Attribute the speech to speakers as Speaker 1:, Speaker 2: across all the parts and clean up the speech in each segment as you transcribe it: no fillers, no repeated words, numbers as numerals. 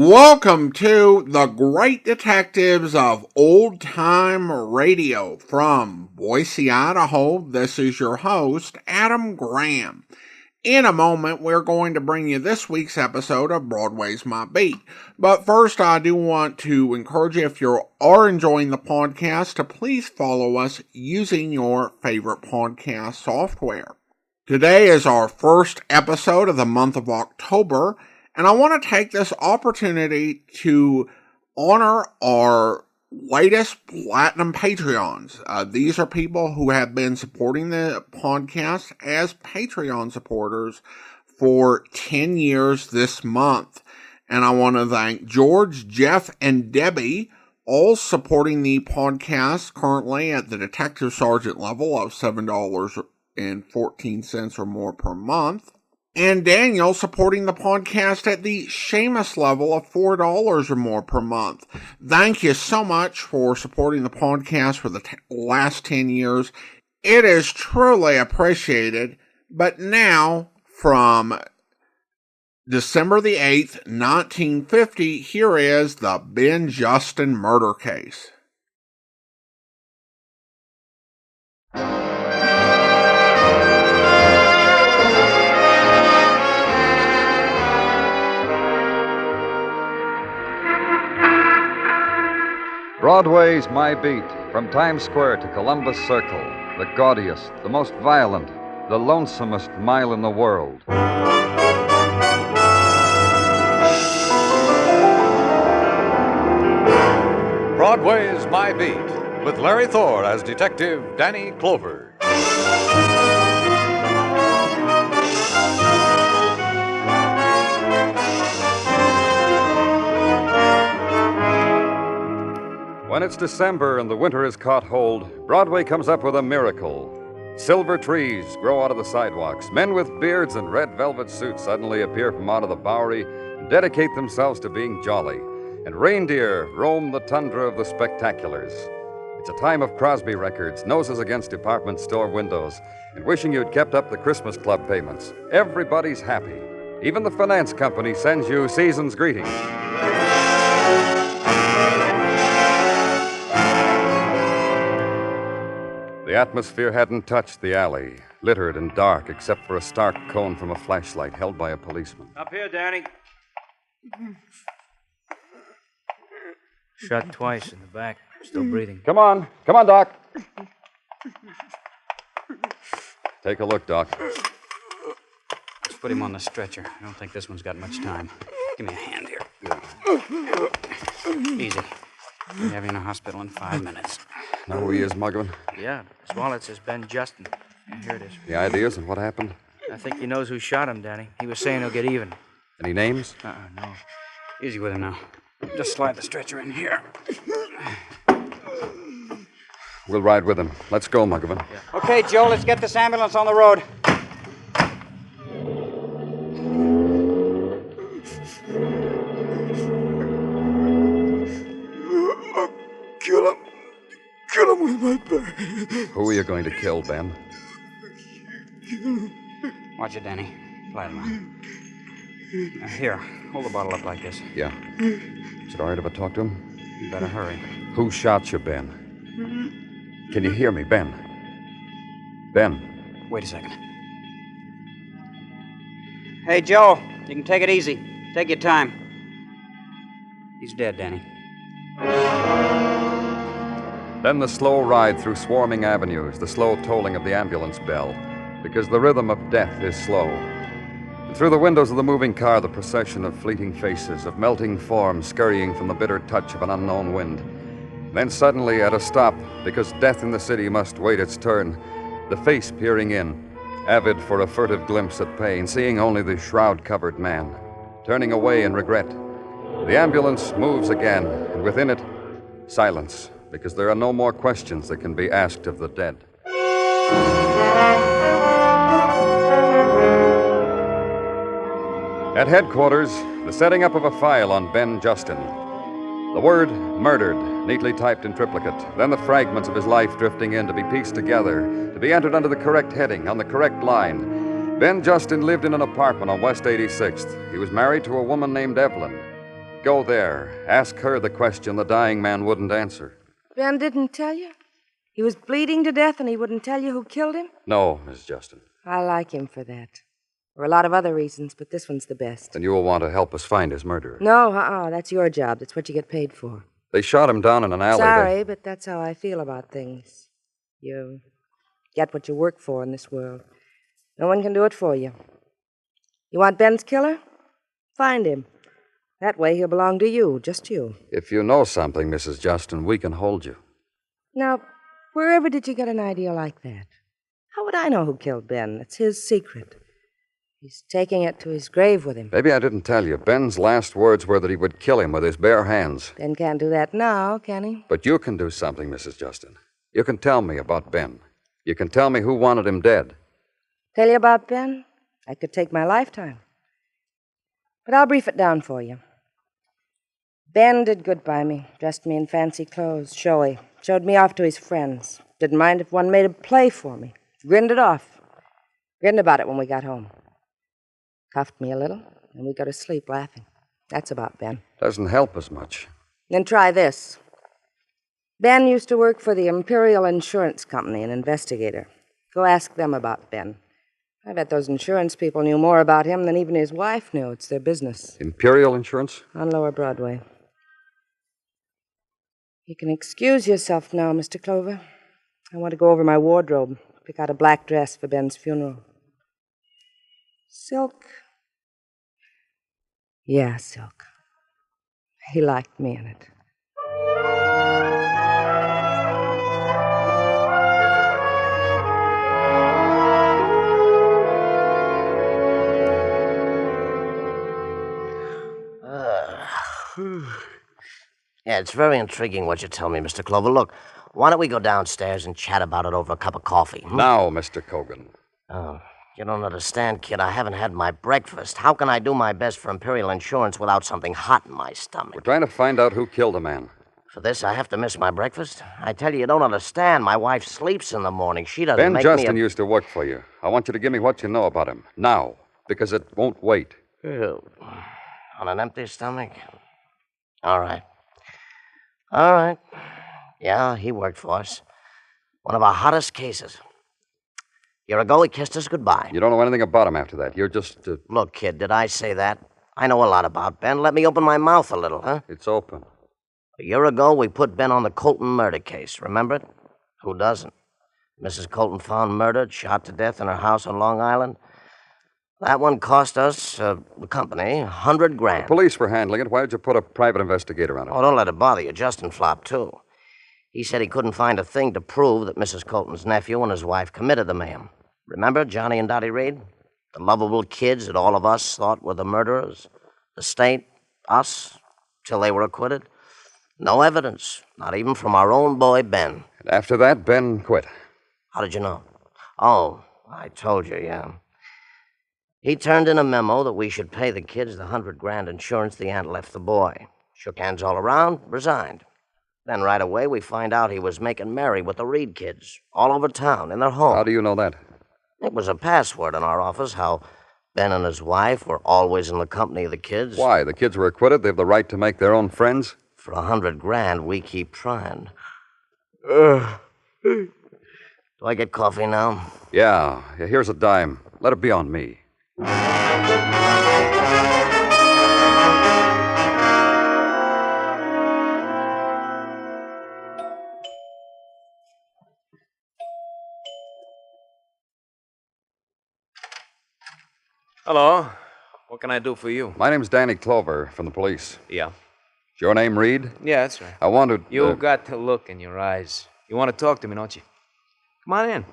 Speaker 1: Welcome to the Great Detectives of Old Time Radio from Boise, Idaho. This is your host, Adam Graham. In a moment, we're going to bring you this week's episode of Broadway's My Beat. But first, I do want to encourage you, if you are enjoying the podcast, to please follow us using your favorite podcast software. Today is our first episode of the month of October, and I want to take this opportunity to honor our latest Platinum Patreons. These are people who have been supporting the podcast as Patreon supporters for 10 years this month. And I want to thank George, Jeff, and Debbie, all supporting the podcast currently at the Detective Sergeant level of $7.14 or more per month. And Daniel supporting the podcast at the Seamus level of $4 or more per month. Thank you so much for supporting the podcast for the last 10 years. It is truly appreciated. But now, from December the 8th, 1950, here is the Ben Justin murder case.
Speaker 2: Broadway's My Beat, from Times Square to Columbus Circle, the gaudiest, the most violent, the lonesomest mile in the world.
Speaker 3: Broadway's My Beat, with Larry Thor as Detective Danny Clover.
Speaker 2: When it's December and the winter has caught hold, Broadway comes up with a miracle. Silver trees grow out of the sidewalks. Men with beards and red velvet suits suddenly appear from out of the Bowery and dedicate themselves to being jolly. And reindeer roam the tundra of the spectaculars. It's a time of Crosby records, noses against department store windows, and wishing you'd kept up the Christmas Club payments. Everybody's happy. Even the finance company sends you season's greetings. The atmosphere hadn't touched the alley, littered and dark except for a stark cone from a flashlight held by a policeman.
Speaker 4: Up here, Danny. Shot twice in the back. Still breathing.
Speaker 2: Come on, Doc. Take a look, Doc.
Speaker 4: Let's put him on the stretcher. I don't think this one's got much time. Give me a hand here. Easy. We'll have you in a hospital in 5 minutes.
Speaker 2: Know who he is, Muggavan?
Speaker 4: Yeah, his wallet says Ben Justin. Yeah, here it is.
Speaker 2: The ideas and what happened?
Speaker 4: I think he knows who shot him, Danny. He was saying he'll get even.
Speaker 2: Any names?
Speaker 4: No. Easy with him now. Just slide the stretcher in here.
Speaker 2: We'll ride with him. Let's go, Muggavan.
Speaker 4: Yeah.
Speaker 5: Okay, Joe, let's get this ambulance on the road.
Speaker 6: Kill him with my bag.
Speaker 2: Who are you going to kill, Ben?
Speaker 4: Watch it, Danny. Fly it around. Here, hold the bottle up like this.
Speaker 2: Yeah. Is it all right if I talk to him?
Speaker 4: You better hurry.
Speaker 2: Who shot you, Ben? Can you hear me, Ben? Ben?
Speaker 4: Wait a second.
Speaker 5: Hey, Joe, you can take it easy. Take your time.
Speaker 4: He's dead, Danny.
Speaker 2: Then the slow ride through swarming avenues, the slow tolling of the ambulance bell, because the rhythm of death is slow. And through the windows of the moving car, the procession of fleeting faces, of melting forms scurrying from the bitter touch of an unknown wind. Then suddenly, at a stop, because death in the city must wait its turn, the face peering in, avid for a furtive glimpse at pain, seeing only the shroud-covered man, turning away in regret. The ambulance moves again, and within it, silence, because there are no more questions that can be asked of the dead. At headquarters, the setting up of a file on Ben Justin. The word murdered, neatly typed in triplicate. Then the fragments of his life drifting in to be pieced together, to be entered under the correct heading, on the correct line. Ben Justin lived in an apartment on West 86th. He was married to a woman named Evelyn. go there. Ask her the question the dying man wouldn't answer.
Speaker 7: Ben didn't tell you? He was bleeding to death and he wouldn't tell you who killed him?
Speaker 2: No, Miss Justin.
Speaker 7: I like him for that. There are a lot of other reasons, but this one's the best.
Speaker 2: Then you will want to help us find his murderer.
Speaker 7: No, that's your job. That's what you get paid for.
Speaker 2: They shot him down in an alley.
Speaker 7: Sorry, but that's how I feel about things. You get what you work for in this world. No one can do it for you. You want Ben's killer? Find him. That way he'll belong to you, just you.
Speaker 2: If you know something, Mrs. Justin, we can hold you.
Speaker 7: Now, wherever did you get an idea like that? How would I know who killed Ben? It's his secret. He's taking it to his grave with him.
Speaker 2: Maybe I didn't tell you. Ben's last words were that he would kill him with his bare hands.
Speaker 7: Ben can't do that now, can he?
Speaker 2: But you can do something, Mrs. Justin. You can tell me about Ben. You can tell me who wanted him dead.
Speaker 7: Tell you about Ben? I could take my lifetime. But I'll brief it down for you. Ben did good by me. Dressed me in fancy clothes, showy. Showed me off to his friends. Didn't mind if one made a play for me. Grinned it off. Grinned about it when we got home. Cuffed me a little, and we go to sleep laughing. That's about Ben.
Speaker 2: Doesn't help us much.
Speaker 7: Then try this. Ben used to work for the Imperial Insurance Company, an investigator. Go ask them about Ben. I bet those insurance people knew more about him than even his wife knew. It's their business.
Speaker 2: Imperial Insurance?
Speaker 7: On Lower Broadway. You can excuse yourself now, Mr. Clover. I want to go over my wardrobe, pick out a black dress for Ben's funeral. Silk. Yeah, silk. He liked me in it.
Speaker 8: Yeah, it's very intriguing what you tell me, Mr. Clover. Look, why don't we go downstairs and chat about it over a cup of coffee?
Speaker 2: Now, Mr. Cogan.
Speaker 8: Oh, you don't understand, kid. I haven't had my breakfast. How can I do my best for Imperial Insurance without something hot in my stomach?
Speaker 2: We're trying to find out who killed the man.
Speaker 8: For this, I have to miss my breakfast? I tell you don't understand. My wife sleeps in the morning. She doesn't
Speaker 2: Ben
Speaker 8: make
Speaker 2: Justin
Speaker 8: me
Speaker 2: used to work for you. I want you to give me what you know about him. Now. Because it won't wait.
Speaker 8: Ew. On an empty stomach? All right. All right. Yeah, he worked for us. One of our hottest cases. A year ago, he kissed us goodbye.
Speaker 2: You don't know anything about him after that. You're just...
Speaker 8: Look, kid, did I say that? I know a lot about Ben. Let me open my mouth a little, huh?
Speaker 2: It's open.
Speaker 8: A year ago, we put Ben on the Colton murder case. Remember it? Who doesn't? Mrs. Colton found murdered, shot to death in her house on Long Island. That one cost us, the company, $100,000.
Speaker 2: The police were handling it. Why did you put a private investigator on it?
Speaker 8: Oh, don't let it bother you. Justin flopped, too. He said he couldn't find a thing to prove that Mrs. Colton's nephew and his wife committed the mayhem. Remember Johnny and Dottie Reed? The lovable kids that all of us thought were the murderers? The state, us, till they were acquitted? No evidence, not even from our own boy, Ben.
Speaker 2: And after that, Ben quit.
Speaker 8: How did you know? Oh, I told you, yeah. He turned in a memo that we should pay the kids the $100,000 insurance the aunt left the boy. Shook hands all around, resigned. Then right away we find out he was making merry with the Reed kids, all over town, in their home.
Speaker 2: How do you know that?
Speaker 8: It was a password in our office, how Ben and his wife were always in the company of the kids.
Speaker 2: Why? The kids were acquitted. They have the right to make their own friends.
Speaker 8: For $100,000, we keep trying. Do I get coffee now?
Speaker 2: Yeah, here's a dime. Let it be on me.
Speaker 9: Hello. What can I do for you?
Speaker 2: My name's Danny Clover from the police.
Speaker 9: Yeah.
Speaker 2: Is your name Reed?
Speaker 9: Yeah, that's right.
Speaker 2: I wanted...
Speaker 9: You got the look in your eyes. You want to talk to me, don't you? Come on in.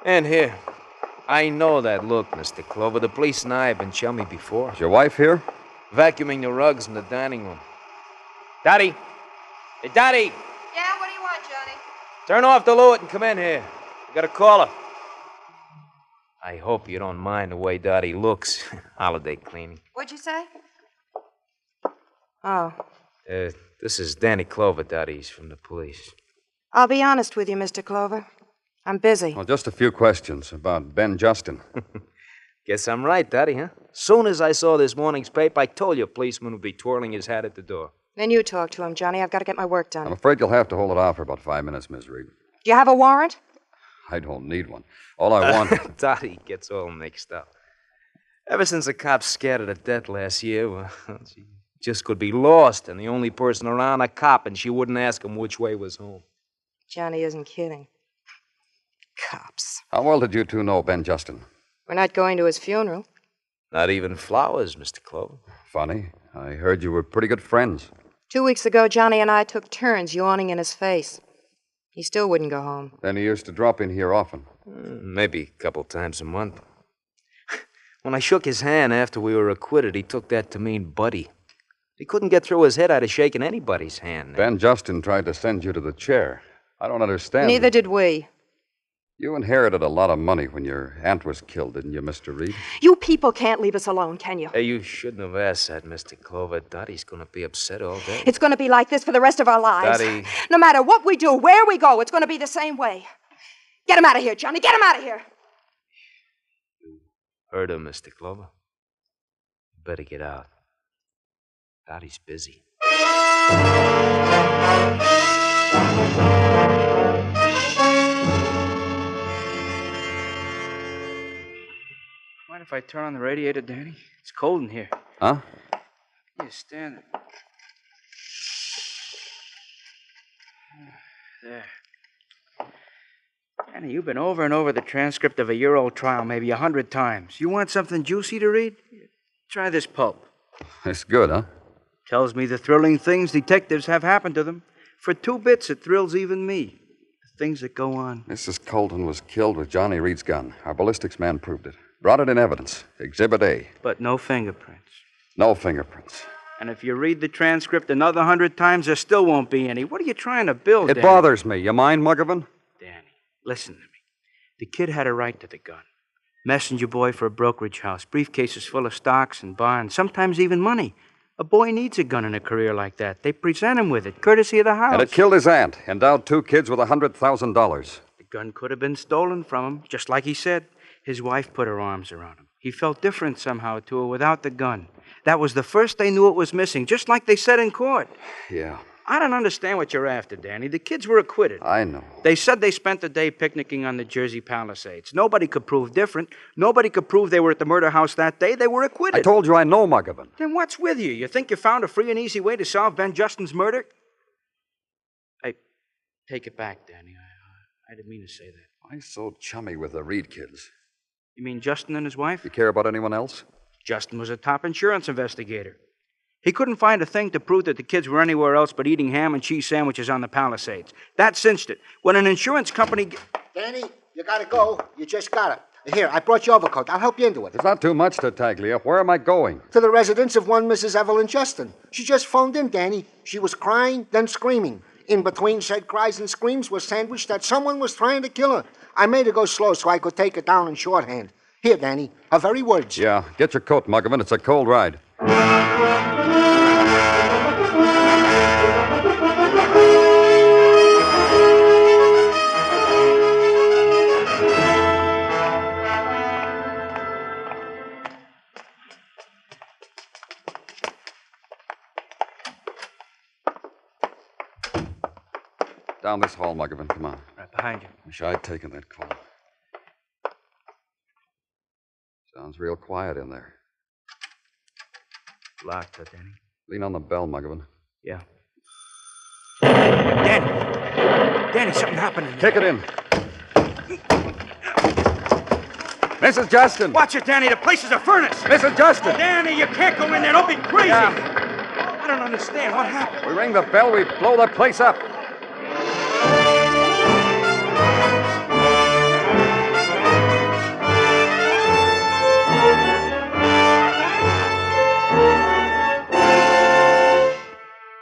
Speaker 9: And here. I know that look, Mr. Clover. The police and I have been chummy before.
Speaker 2: Is your wife here?
Speaker 9: Vacuuming the rugs in the dining room. Dottie! Hey, Dottie!
Speaker 7: Yeah, what do you want, Johnny?
Speaker 9: Turn off the Lewitt and come in here. We got a caller. I hope you don't mind the way Dottie looks. Holiday cleaning.
Speaker 7: What'd you say? Oh.
Speaker 9: This is Danny Clover, Dottie's from the police.
Speaker 7: I'll be honest with you, Mr. Clover. I'm busy.
Speaker 2: Well, just a few questions about Ben Justin.
Speaker 9: Guess I'm right, Dottie, huh? Soon as I saw this morning's paper, I told you a policeman would be twirling his hat at the door.
Speaker 10: Then you talk to him, Johnny. I've got to get my work done.
Speaker 2: I'm afraid you'll have to hold it off for about 5 minutes, Miss Reed.
Speaker 10: Do you have a warrant?
Speaker 2: I don't need one. All I want...
Speaker 9: Dottie gets all mixed up. Ever since the cops scared her to death last year, well, she just could be lost, and the only person around a cop, and she wouldn't ask him which way was home.
Speaker 10: Johnny isn't kidding. Cops.
Speaker 2: How well did you two know Ben Justin?
Speaker 10: We're not going to his funeral.
Speaker 9: Not even flowers, Mr. Clover.
Speaker 2: Funny. I heard you were pretty good friends.
Speaker 10: 2 weeks ago, Johnny and I took turns yawning in his face. He still wouldn't go home.
Speaker 2: Then he used to drop in here often.
Speaker 9: Maybe a couple times a month. When I shook his hand after we were acquitted, he took that to mean buddy. He couldn't get through his head out of shaking anybody's hand.
Speaker 2: Ben Justin tried to send you to the chair. I don't understand.
Speaker 10: Neither did we.
Speaker 2: You inherited a lot of money when your aunt was killed, didn't you, Mr. Reed?
Speaker 10: You people can't leave us alone, can you?
Speaker 9: Hey, you shouldn't have asked that, Mr. Clover. Dottie's going to be upset all day.
Speaker 10: It's going to be like this for the rest of our lives.
Speaker 9: Dottie.
Speaker 10: No matter what we do, where we go, it's going to be the same way. Get him out of here, Johnny. Get him out of here.
Speaker 9: Heard her, Mr. Clover. Better get out. Dottie's busy.
Speaker 4: Mind if I turn on the radiator, Danny? It's cold in here.
Speaker 2: Huh?
Speaker 4: Yeah, stand there. There. Danny, you've been over and over the transcript of a year-old trial maybe 100 times. You want something juicy to read? Try this pulp.
Speaker 2: It's good, huh?
Speaker 4: Tells me the thrilling things detectives have happened to them. For 2 bits, it thrills even me. The things that go on.
Speaker 2: Mrs. Colton was killed with Johnny Reed's gun. Our ballistics man proved it. Brought it in evidence. Exhibit A.
Speaker 4: But no fingerprints.
Speaker 2: No fingerprints.
Speaker 4: And if you read the transcript another 100 times, there still won't be any. What are you trying to build,
Speaker 2: It
Speaker 4: Danny?
Speaker 2: bothers me. You mind, Muggavan?
Speaker 4: Danny, listen to me. The kid had a right to the gun. Messenger boy for a brokerage house. Briefcases full of stocks and bonds. Sometimes even money. A boy needs a gun in a career like that. They present him with it, courtesy of the house.
Speaker 2: And it killed his aunt. Endowed 2 kids with $100,000.
Speaker 4: The gun could have been stolen from him, just like he said. His wife put her arms around him. He felt different somehow to her without the gun. That was the first they knew it was missing, just like they said in court.
Speaker 2: Yeah.
Speaker 4: I don't understand what you're after, Danny. The kids were acquitted.
Speaker 2: I know.
Speaker 4: They said they spent the day picnicking on the Jersey Palisades. Nobody could prove different. Nobody could prove they were at the murder house that day. They were acquitted.
Speaker 2: I told you I know Muggavan.
Speaker 4: Then what's with you? You think you found a free and easy way to solve Ben Justin's murder? I take it back, Danny. I didn't mean to say that.
Speaker 2: Why so chummy with the Reed kids?
Speaker 4: You mean Justin and his wife?
Speaker 2: You care about anyone else?
Speaker 4: Justin was a top insurance investigator. He couldn't find a thing to prove that the kids were anywhere else but eating ham and cheese sandwiches on the Palisades. That cinched it. When an insurance company...
Speaker 11: Danny, you gotta go. You just gotta. Here, I brought your overcoat. I'll help you into it.
Speaker 2: It's not too much, Tartaglia. Where am I going?
Speaker 11: To the residence of one Mrs. Evelyn Justin. She just phoned in, Danny. She was crying, then screaming. In between said cries and screams was sandwiched that someone was trying to kill her. I made her go slow so I could take her down in shorthand. Here, Danny, her very words.
Speaker 2: Yeah, get your coat, Muggavan. It's a cold ride. Down this hall, Muggavan. Come on.
Speaker 4: Right behind you.
Speaker 2: Wish I'd taken that call. Sounds real quiet in there.
Speaker 4: Locked, Danny.
Speaker 2: Lean on the bell, Muggavan.
Speaker 4: Yeah. Danny, something happened in there.
Speaker 2: Kick it in. Mrs. Justin!
Speaker 4: Watch it, Danny. The place is a furnace.
Speaker 2: Mrs. Justin!
Speaker 4: Danny, you can't go in there. Don't be crazy. Yeah. I don't understand. What happened?
Speaker 2: We ring the bell, we blow the place up.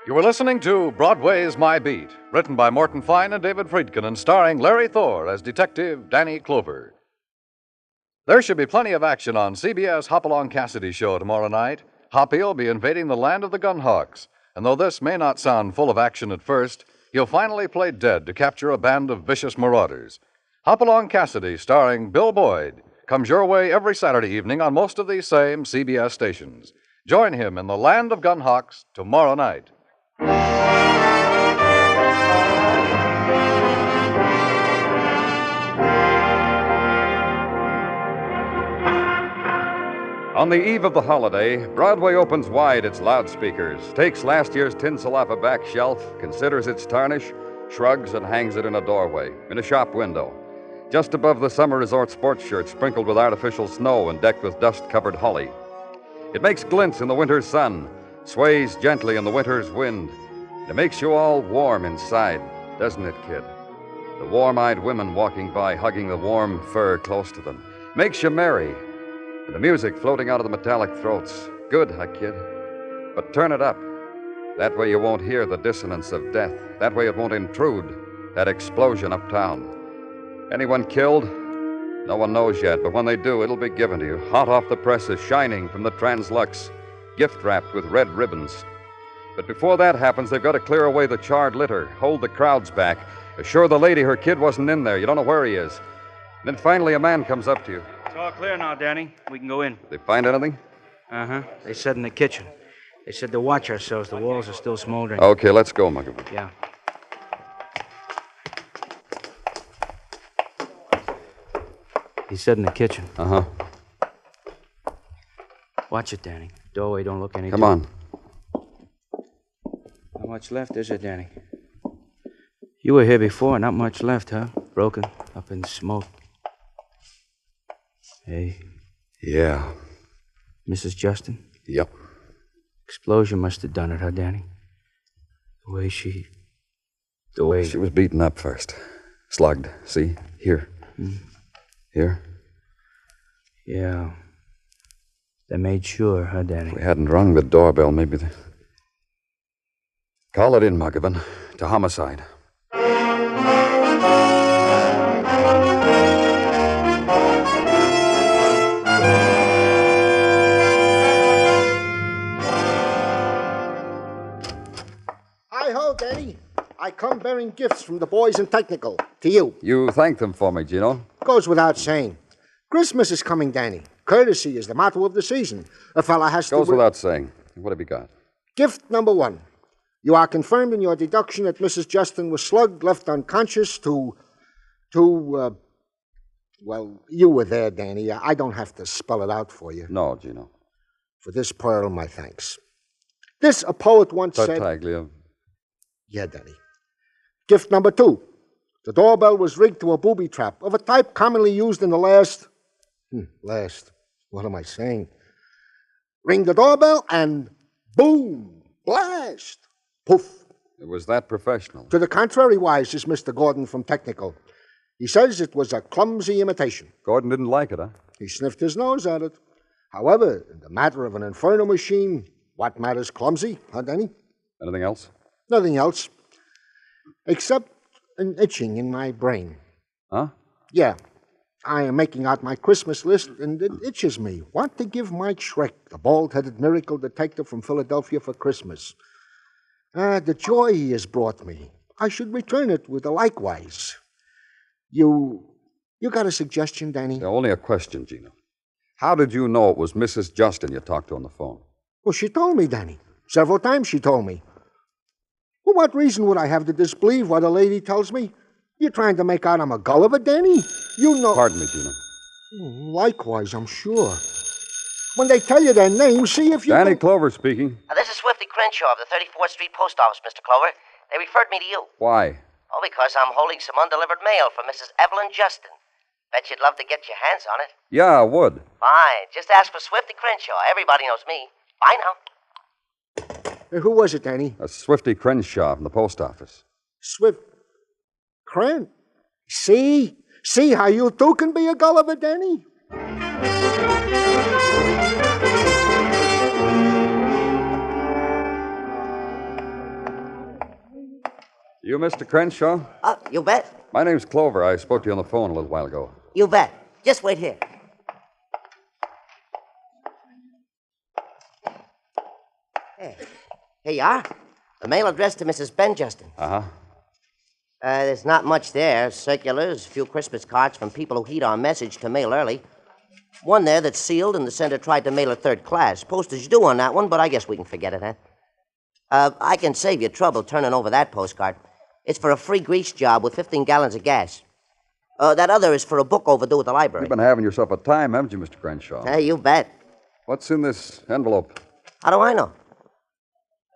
Speaker 3: You were listening to Broadway's My Beat, written by Morton Fine and David Friedkin and starring Larry Thor as Detective Danny Clover. There should be plenty of action on CBS Hopalong Cassidy show tomorrow night. Hoppy will be invading the land of the Gunhawks, and though this may not sound full of action at first, he'll finally play dead to capture a band of vicious marauders. Hopalong Cassidy, starring Bill Boyd, comes your way every Saturday evening on most of these same CBS stations. Join him in the land of gun hawks tomorrow night.
Speaker 2: On the eve of the holiday, Broadway opens wide its loudspeakers, takes last year's tinsel off a back shelf, considers its tarnish, shrugs, and hangs it in a doorway, in a shop window, just above the summer resort sports shirt sprinkled with artificial snow and decked with dust-covered holly. It makes glints in the winter's sun, sways gently in the winter's wind. It makes you all warm inside, doesn't it, kid? The warm-eyed women walking by, hugging the warm fur close to them. Makes you merry. And the music floating out of the metallic throats. Good, huh, kid? But turn it up. That way you won't hear the dissonance of death. That way it won't intrude, that explosion uptown. Anyone killed? No one knows yet, but when they do, it'll be given to you, hot off the presses, shining from the Translux, gift-wrapped with red ribbons. But before that happens, they've got to clear away the charred litter, hold the crowds back, assure the lady her kid wasn't in there. You don't know where he is. And then finally a man comes up to you.
Speaker 4: It's all clear now, Danny. We can go in.
Speaker 2: Did they find anything?
Speaker 4: Uh-huh. They said in the kitchen. They said to watch ourselves. The walls are still smoldering.
Speaker 2: Okay, let's go, Muggavan.
Speaker 4: Yeah. He said in the kitchen.
Speaker 2: Uh-huh.
Speaker 4: Watch it, Danny. Doorway don't look any
Speaker 2: Come on.
Speaker 4: Not much left, is it, Danny? You were here before. Not much left, huh? Broken, up in smoke. Hey.
Speaker 2: Yeah.
Speaker 4: Mrs. Justin?
Speaker 2: Yep.
Speaker 4: Explosion must have done it, huh, Danny? The way she...
Speaker 2: She was beaten up first. Slugged. See? Here. Here.
Speaker 4: Yeah. They made sure, huh, Danny?
Speaker 2: If we hadn't rung the doorbell, maybe the... Call it in, Muggavan. To homicide.
Speaker 11: Hi-ho, Daddy. I come bearing gifts from the boys in technical. To you.
Speaker 2: You thank them for me, Gino.
Speaker 11: Goes without saying. Christmas is coming, Danny. Courtesy is the motto of the season. A fella has to...
Speaker 2: Goes without saying. What have you got?
Speaker 11: Gift number 1. You are confirmed in your deduction that Mrs. Justin was slugged, left unconscious well, you were there, Danny. I don't have to spell it out for you.
Speaker 2: No, Gino.
Speaker 11: For this pearl, my thanks. This, a poet once said...
Speaker 2: Tartaglia.
Speaker 11: Yeah, Danny. Gift number 2. The doorbell was rigged to a booby trap of a type commonly used in the last... What am I saying? Ring the doorbell and boom, blast, poof.
Speaker 2: It was that professional.
Speaker 11: To the contrary, wise is Mr. Gordon from Technical. He says it was a clumsy imitation.
Speaker 2: Gordon didn't like it, huh?
Speaker 11: He sniffed his nose at it. However, in the matter of an inferno machine, what matters clumsy, huh, Danny?
Speaker 2: Anything else?
Speaker 11: Nothing else. Except an itching in my brain.
Speaker 2: Huh?
Speaker 11: Yeah. I am making out my Christmas list, and it itches me. Want to give Mike Schreck, the bald-headed miracle detective from Philadelphia, for Christmas. The joy he has brought me. I should return it with a likewise. You got a suggestion, Danny?
Speaker 2: Only a question, Gino. How did you know it was Mrs. Justin you talked to on the phone?
Speaker 11: Well, she told me, Danny. Several times she told me. For what reason would I have to disbelieve what a lady tells me? You're trying to make out I'm a Gulliver, Danny? You know...
Speaker 2: Pardon me, Gino.
Speaker 11: Likewise, I'm sure. When they tell you their name, see if you...
Speaker 2: Danny Clover speaking.
Speaker 8: This is Swifty Crenshaw of the 34th Street Post Office, Mr. Clover. They referred me to you.
Speaker 2: Why?
Speaker 8: Oh, because I'm holding some undelivered mail for Mrs. Evelyn Justin. Bet you'd love to get your hands on it.
Speaker 2: Yeah, I would.
Speaker 8: Fine. Just ask for Swifty Crenshaw. Everybody knows me. Bye now.
Speaker 11: Who was it, Danny?
Speaker 2: That's Swifty Crenshaw from the post office.
Speaker 11: Cren? See how you two can be a Gulliver, Danny?
Speaker 2: You Mr. Crenshaw?
Speaker 8: You bet.
Speaker 2: My name's Clover. I spoke to you on the phone a little while ago.
Speaker 8: You bet. Just wait here. Here you are. The mail addressed to Mrs. Ben Justin.
Speaker 2: Uh-huh.
Speaker 8: There's not much there. Circulars, a few Christmas cards from people who heed our message to mail early. One there that's sealed, and the sender tried to mail it third class. Postage due on that one, but I guess we can forget it, huh? I can save you trouble turning over that postcard. It's for a free grease job with 15 gallons of gas. That other is for a book overdue at the library.
Speaker 2: You've been having yourself a time, haven't you, Mr. Crenshaw?
Speaker 8: Hey, you bet.
Speaker 2: What's in this envelope?
Speaker 8: How do I know?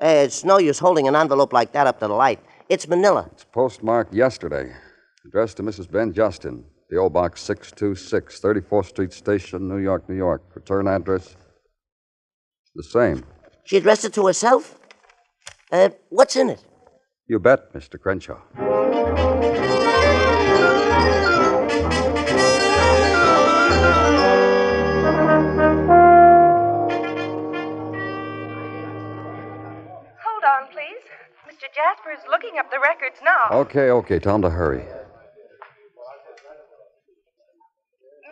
Speaker 8: It's no use holding an envelope like that up to the light. It's manila.
Speaker 2: It's postmarked yesterday. Addressed to Mrs. Ben Justin. P.O. Box 626, 34th Street Station, New York, New York. Return address? The same.
Speaker 8: She addressed it to herself? What's in it?
Speaker 2: You bet, Mr. Crenshaw.
Speaker 12: Hold on, please. Mr. Jasper is looking up the records now.
Speaker 2: Okay. Tell him to hurry.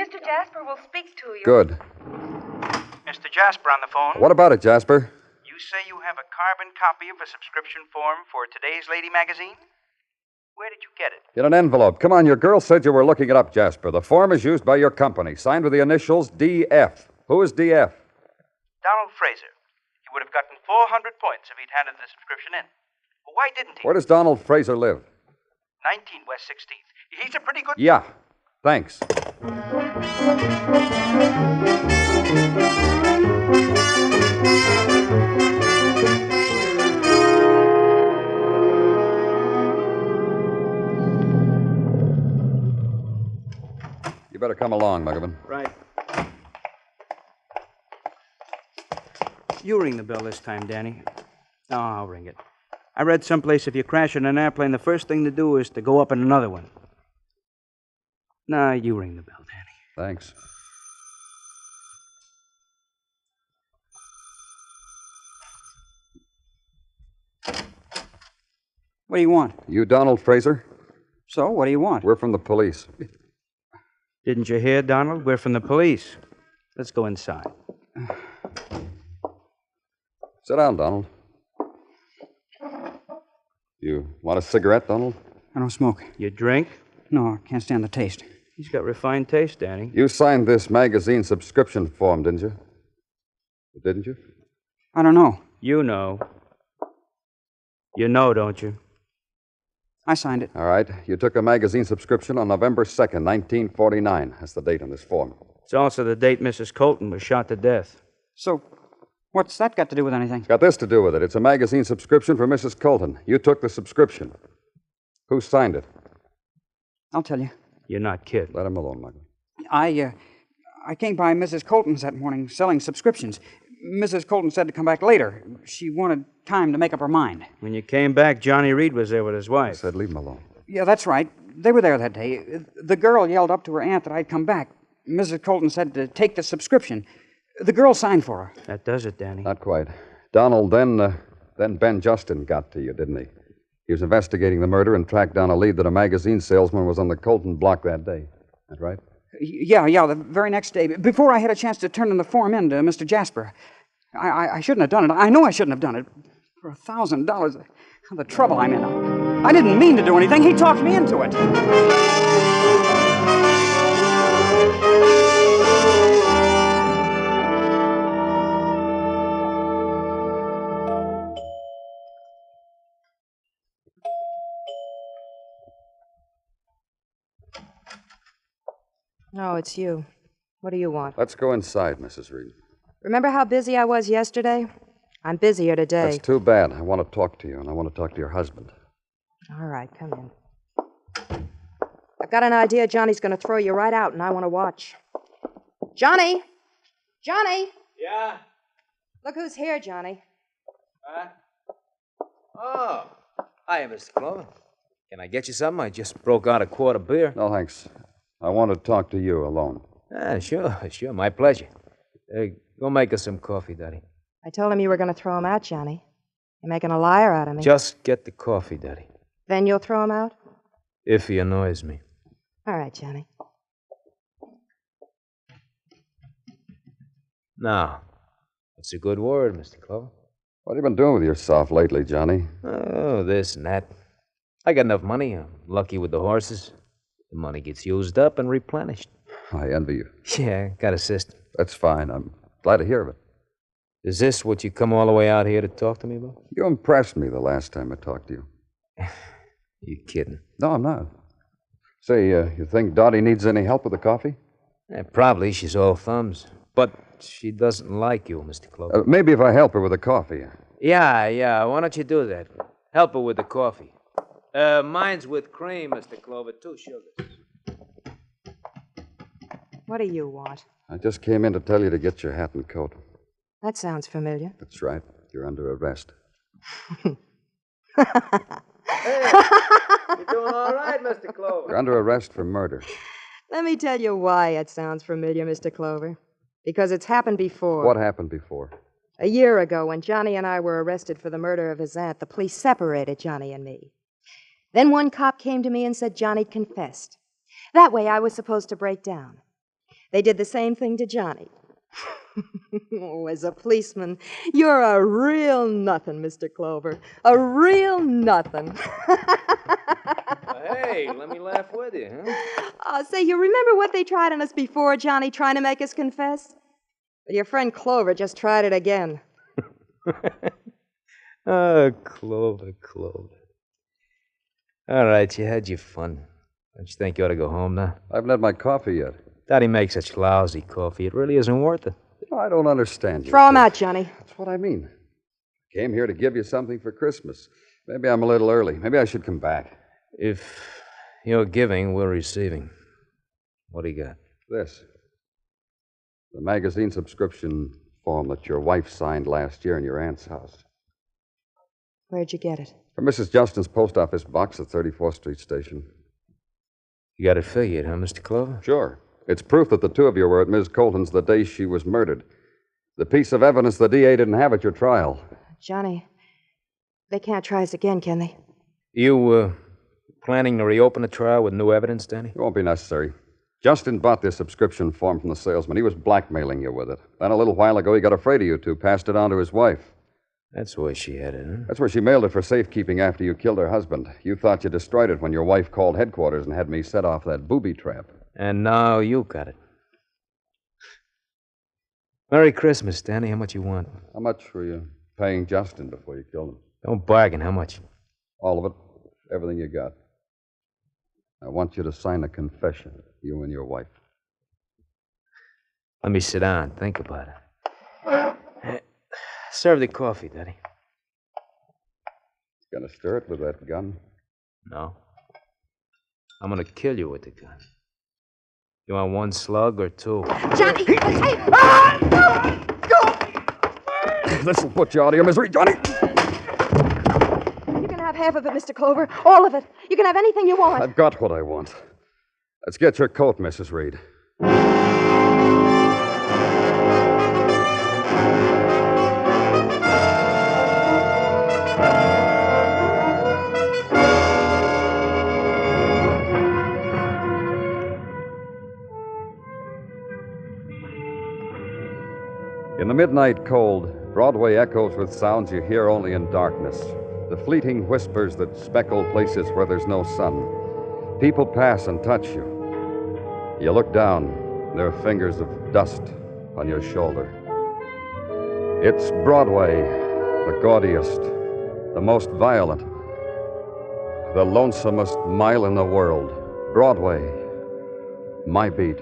Speaker 12: Mr. Jasper will speak to you.
Speaker 2: Good.
Speaker 4: Mr. Jasper on the phone.
Speaker 2: What about it, Jasper?
Speaker 4: You say you have a carbon copy of a subscription form for today's Lady magazine? Where did you get it?
Speaker 2: In an envelope. Come on, your girl said you were looking it up, Jasper. The form is used by your company, signed with the initials DF. Who is DF?
Speaker 4: Donald Fraser. He would have gotten 400 points if he'd handed the subscription in. Well, why didn't he?
Speaker 2: Where does Donald Fraser live?
Speaker 4: 19 West 16th. He's a pretty good...
Speaker 2: Yeah. Thanks. You better come along, Muggavan.
Speaker 4: Right. You ring the bell this time, Danny. No, I'll ring it. I read someplace if you crash in an airplane, the first thing to do is to go up in another one. No, you ring the bell, Danny.
Speaker 2: Thanks.
Speaker 13: What do you want?
Speaker 2: You Donald Fraser?
Speaker 13: So, what do you want?
Speaker 2: We're from the police.
Speaker 4: Didn't you hear, Donald? We're from the police. Let's go inside.
Speaker 2: Sit down, Donald. You want a cigarette, Donald?
Speaker 13: I don't smoke.
Speaker 4: You drink?
Speaker 13: No, I can't stand the taste.
Speaker 4: He's got refined taste, Danny.
Speaker 2: You signed this magazine subscription form, didn't you? Didn't you?
Speaker 13: I don't know.
Speaker 4: You know. You know, don't you?
Speaker 13: I signed it.
Speaker 2: All right. You took a magazine subscription on November 2nd, 1949. That's the date on this form.
Speaker 4: It's also the date Mrs. Colton was shot to death.
Speaker 13: So, what's that got to do with anything?
Speaker 2: It's got this to do with it. It's a magazine subscription for Mrs. Colton. You took the subscription. Who signed it?
Speaker 13: I'll tell you.
Speaker 4: You're not kidding.
Speaker 2: Let him alone, Michael.
Speaker 13: I came by Mrs. Colton's that morning selling subscriptions. Mrs. Colton said to come back later. She wanted time to make up her mind.
Speaker 4: When you came back, Johnny Reed was there with his wife.
Speaker 2: I said leave him alone.
Speaker 13: Yeah, that's right. They were there that day. The girl yelled up to her aunt that I'd come back. Mrs. Colton said to take the subscription. The girl signed for her.
Speaker 4: That does it, Danny.
Speaker 2: Not quite. Donald, then Ben Justin got to you, didn't he? He was investigating the murder and tracked down a lead that a magazine salesman was on the Colton block that day. That right?
Speaker 13: Yeah, the very next day. Before I had a chance to turn the form in to Mr. Jasper. I shouldn't have done it. I know I shouldn't have done it. For $1,000, the trouble I'm in. I didn't mean to do anything. He talked me into it.
Speaker 7: No, it's you. What do you want?
Speaker 2: Let's go inside, Mrs. Reed.
Speaker 7: Remember how busy I was yesterday? I'm busier today.
Speaker 2: That's too bad. I want to talk to you, and I want to talk to your husband.
Speaker 7: All right, come in. I've got an idea Johnny's going to throw you right out, and I want to watch. Johnny! Johnny!
Speaker 9: Yeah?
Speaker 7: Look who's here, Johnny.
Speaker 9: Oh. Hi, Mr. Clover. Can I get you something? I just broke out a quart of beer.
Speaker 2: No, thanks. I want to talk to you alone.
Speaker 9: Sure. My pleasure. Go make us some coffee, Daddy.
Speaker 7: I told him you were going to throw him out, Johnny. You're making a liar out of me.
Speaker 9: Just get the coffee, Daddy.
Speaker 7: Then you'll throw him out?
Speaker 9: If he annoys me.
Speaker 7: All right, Johnny.
Speaker 9: Now, what's a good word, Mr. Clover?
Speaker 2: What have you been doing with yourself lately, Johnny?
Speaker 9: Oh, this and that. I got enough money. I'm lucky with the horses. The money gets used up and replenished.
Speaker 2: I envy you.
Speaker 9: Yeah, got a sister.
Speaker 2: That's fine. I'm glad to hear of it.
Speaker 9: Is this what you come all the way out here to talk to me about?
Speaker 2: You impressed me the last time I talked to you.
Speaker 9: You kidding?
Speaker 2: No, I'm not. Say, you think Dottie needs any help with the coffee?
Speaker 9: Probably. She's all thumbs. But she doesn't like you, Mr. Clover.
Speaker 2: Maybe if I help her with the coffee.
Speaker 9: Yeah. Why don't you do that? Help her with the coffee. Mine's with cream, Mr. Clover. 2 sugars.
Speaker 10: What do you want?
Speaker 2: I just came in to tell you to get your hat and coat.
Speaker 10: That sounds familiar.
Speaker 2: That's right. You're under arrest.
Speaker 9: Hey, you're doing all right, Mr. Clover.
Speaker 2: You're under arrest for murder.
Speaker 10: Let me tell you why it sounds familiar, Mr. Clover. Because it's happened before.
Speaker 2: What happened before?
Speaker 10: A year ago, when Johnny and I were arrested for the murder of his aunt, the police separated Johnny and me. Then one cop came to me and said Johnny'd confessed. That way I was supposed to break down. They did the same thing to Johnny. Oh, as a policeman, you're a real nothing, Mr. Clover. A real nothing.
Speaker 9: Hey, let me laugh with you, huh?
Speaker 10: Say, you remember what they tried on us before, Johnny, trying to make us confess? Well, your friend Clover just tried it again.
Speaker 9: Oh, Clover. All right, you had your fun. Don't you think you ought to go home now?
Speaker 2: I haven't had my coffee yet.
Speaker 9: Daddy makes such lousy coffee. It really isn't worth it.
Speaker 2: I don't understand you.
Speaker 10: Throw him out, Johnny.
Speaker 2: That's what I mean. I came here to give you something for Christmas. Maybe I'm a little early. Maybe I should come back.
Speaker 9: If you're giving, we're receiving. What do you got?
Speaker 2: This. The magazine subscription form that your wife signed last year in your aunt's house.
Speaker 10: Where'd you get it?
Speaker 2: From Mrs. Justin's post office box at 34th Street Station.
Speaker 9: You got it figured, huh, Mr. Clover?
Speaker 2: Sure. It's proof that the two of you were at Ms. Colton's the day she was murdered. The piece of evidence the DA didn't have at your trial.
Speaker 10: Johnny, they can't try us again, can they?
Speaker 9: You, planning to reopen the trial with new evidence, Danny?
Speaker 2: It won't be necessary. Justin bought this subscription form from the salesman. He was blackmailing you with it. Then a little while ago, he got afraid of you two, passed it on to his wife.
Speaker 9: That's where she had it, huh?
Speaker 2: That's where she mailed it for safekeeping after you killed her husband. You thought you destroyed it when your wife called headquarters and had me set off that booby trap.
Speaker 9: And now you got it. Merry Christmas, Danny. How much you want?
Speaker 2: How much were you paying Justin before you killed him?
Speaker 9: Don't bargain. How much?
Speaker 2: All of it. Everything you got. I want you to sign a confession, you and your wife.
Speaker 9: Let me sit down. Think about it. Serve the coffee, Daddy.
Speaker 2: Gonna stir it with that gun?
Speaker 9: No. I'm gonna kill you with the gun. You want 1 slug or 2?
Speaker 10: Johnny!
Speaker 2: This will put you out of your misery, Johnny!
Speaker 10: You can have half of it, Mr. Clover. All of it. You can have anything you want.
Speaker 2: I've got what I want. Let's get your coat, Mrs. Reed. In the midnight cold, Broadway echoes with sounds you hear only in darkness. The fleeting whispers that speckle places where there's no sun. People pass and touch you. You look down, there are fingers of dust on your shoulder. It's Broadway, the gaudiest, the most violent, the lonesomest mile in the world. Broadway, my beat.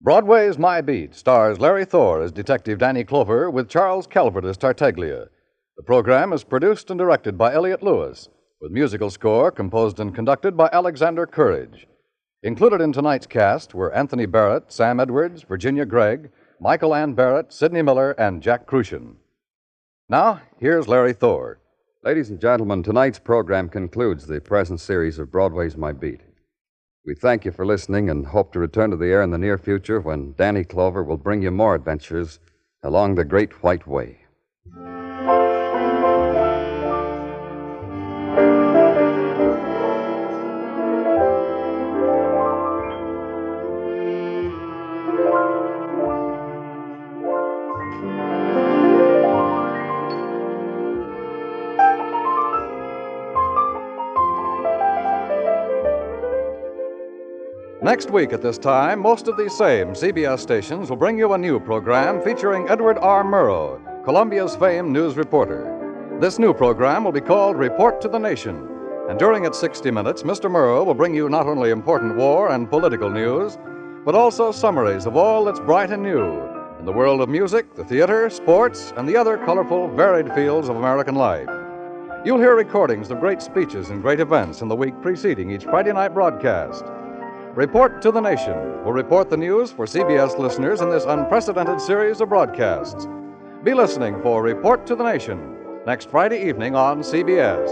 Speaker 3: Broadway's My Beat stars Larry Thor as Detective Danny Clover with Charles Calvert as Tartaglia. The program is produced and directed by Elliott Lewis, with musical score composed and conducted by Alexander Courage. Included in tonight's cast were Anthony Barrett, Sam Edwards, Virginia Gregg, Michael Ann Barrett, Sidney Miller, and Jack Kruschen. Now, here's Larry Thor.
Speaker 2: Ladies and gentlemen, tonight's program concludes the present series of Broadway's My Beat. We thank you for listening and hope to return to the air in the near future when Danny Clover will bring you more adventures along the Great White Way.
Speaker 3: Next week at this time, most of these same CBS stations will bring you a new program featuring Edward R. Murrow, Columbia's famed news reporter. This new program will be called Report to the Nation. And during its 60 minutes, Mr. Murrow will bring you not only important war and political news, but also summaries of all that's bright and new in the world of music, the theater, sports, and the other colorful, varied fields of American life. You'll hear recordings of great speeches and great events in the week preceding each Friday night broadcast. Report to the Nation will report the news for CBS listeners in this unprecedented series of broadcasts. Be listening for Report to the Nation next Friday evening on CBS.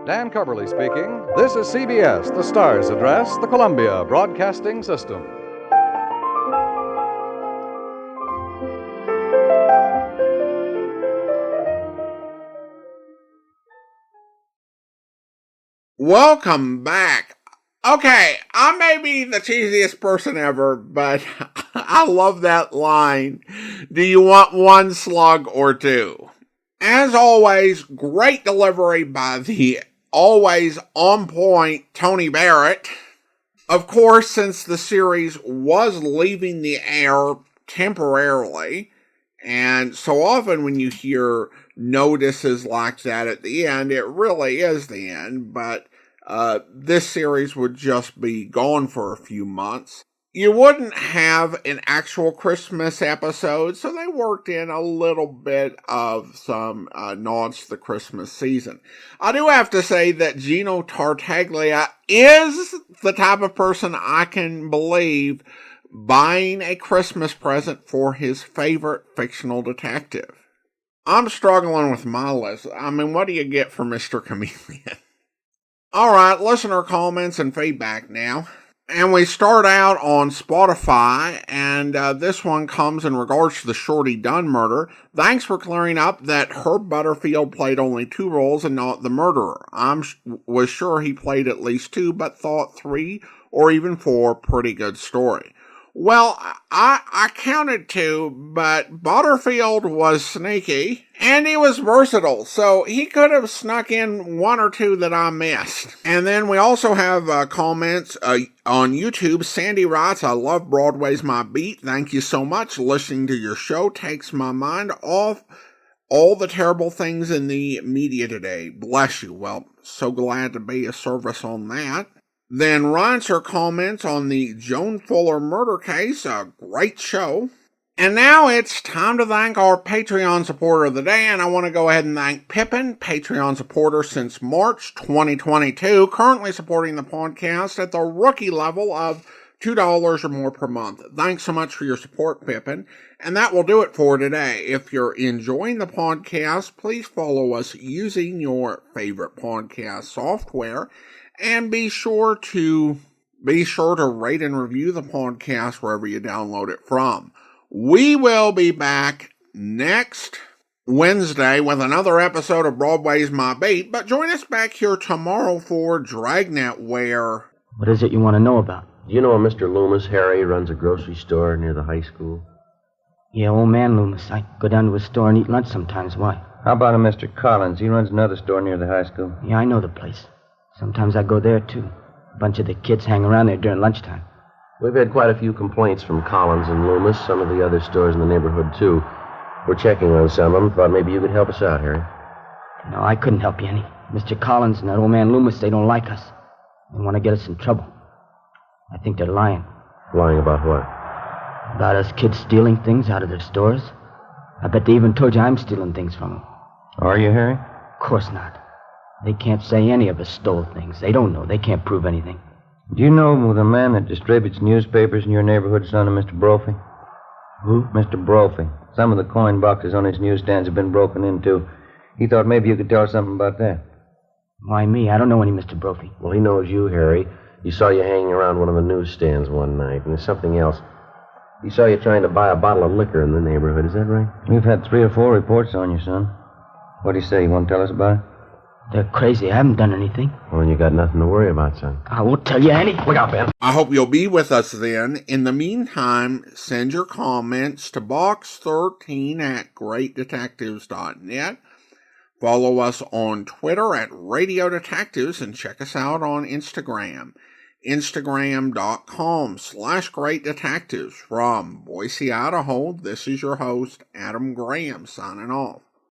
Speaker 3: Dan Coverly speaking. This is CBS, the Star's address, the Columbia Broadcasting System.
Speaker 1: Welcome back. Okay, I may be the cheesiest person ever, but I love that line. Do you want one slug or two? As always, great delivery by the always on point Tony Barrett. Of course, since the series was leaving the air temporarily, and so often when you hear notices like that at the end, it really is the end, but this series would just be gone for a few months. You wouldn't have an actual Christmas episode, so they worked in a little bit of some nods to the Christmas season. I do have to say that Gino Tartaglia is the type of person I can believe buying a Christmas present for his favorite fictional detective. I'm struggling with my list. I mean, what do you get for Mr. Chameleon? Alright, listener comments and feedback now. And we start out on Spotify, and this one comes in regards to the Shorty Dunn murder. Thanks for clearing up that Herb Butterfield played only 2 roles and not the murderer. Was sure he played at least 2, but thought 3 or even 4, pretty good story. Well, I counted 2, but Butterfield was sneaky, and he was versatile, so he could have snuck in 1 or 2 that I missed. And then we also have comments on YouTube. Sandy writes, I love Broadway's My Beat. Thank you so much. Listening to your show takes my mind off all the terrible things in the media today. Bless you. Well, so glad to be of service on that. Then Reinser comments on the Joan Fuller murder case, a great show. And now it's time to thank our Patreon supporter of the day, and I want to go ahead and thank Pippin, Patreon supporter since March 2022, currently supporting the podcast at the rookie level of $2 or more per month. Thanks so much for your support, Pippin. And that will do it for today. If you're enjoying the podcast, please follow us using your favorite podcast software. And be sure to rate and review the podcast wherever you download it from. We will be back next Wednesday with another episode of Broadway's My Beat, but join us back here tomorrow for Dragnet, where...
Speaker 4: What is it you want to know about?
Speaker 14: Do you know a Mr. Loomis? Harry runs a grocery store near the high school.
Speaker 4: Yeah, old man Loomis. I go down to his store and eat lunch sometimes. Why?
Speaker 14: How about a Mr. Collins? He runs another store near the high school.
Speaker 4: Yeah, I know the place. Sometimes I go there, too. A bunch of the kids hang around there during lunchtime.
Speaker 14: We've had quite a few complaints from Collins and Loomis, some of the other stores in the neighborhood, too. We're checking on some of them. Thought maybe you could help us out, Harry.
Speaker 4: No, I couldn't help you any. Mr. Collins and that old man Loomis, they don't like us. They want to get us in trouble. I think they're lying.
Speaker 14: Lying about what?
Speaker 4: About us kids stealing things out of their stores. I bet they even told you I'm stealing things from them.
Speaker 14: Are you, Harry?
Speaker 4: Of course not. They can't say any of us stole things. They don't know. They can't prove anything.
Speaker 14: Do you know the man that distributes newspapers in your neighborhood, son of Mr. Brophy?
Speaker 4: Who?
Speaker 14: Mr. Brophy. Some of the coin boxes on his newsstands have been broken into. He thought maybe you could tell us something about that.
Speaker 4: Why me? I don't know any Mr. Brophy.
Speaker 14: Well, he knows you, Harry. He saw you hanging around one of the newsstands one night, and there's something else. He saw you trying to buy a bottle of liquor in the neighborhood. Is that right?
Speaker 15: We've had 3 or 4 reports on you, son. What do you say? You want to tell us about it?
Speaker 4: They're crazy. I haven't done anything.
Speaker 14: Well, then you got nothing to worry about, son.
Speaker 4: I won't tell you any.
Speaker 14: Look out, Ben.
Speaker 1: I hope you'll be with us then. In the meantime, send your comments to box13 at greatdetectives.net. Follow us on Twitter at Radio Detectives and check us out on Instagram. Instagram.com/Great Detectives. From Boise, Idaho, this is your host, Adam Graham, signing off.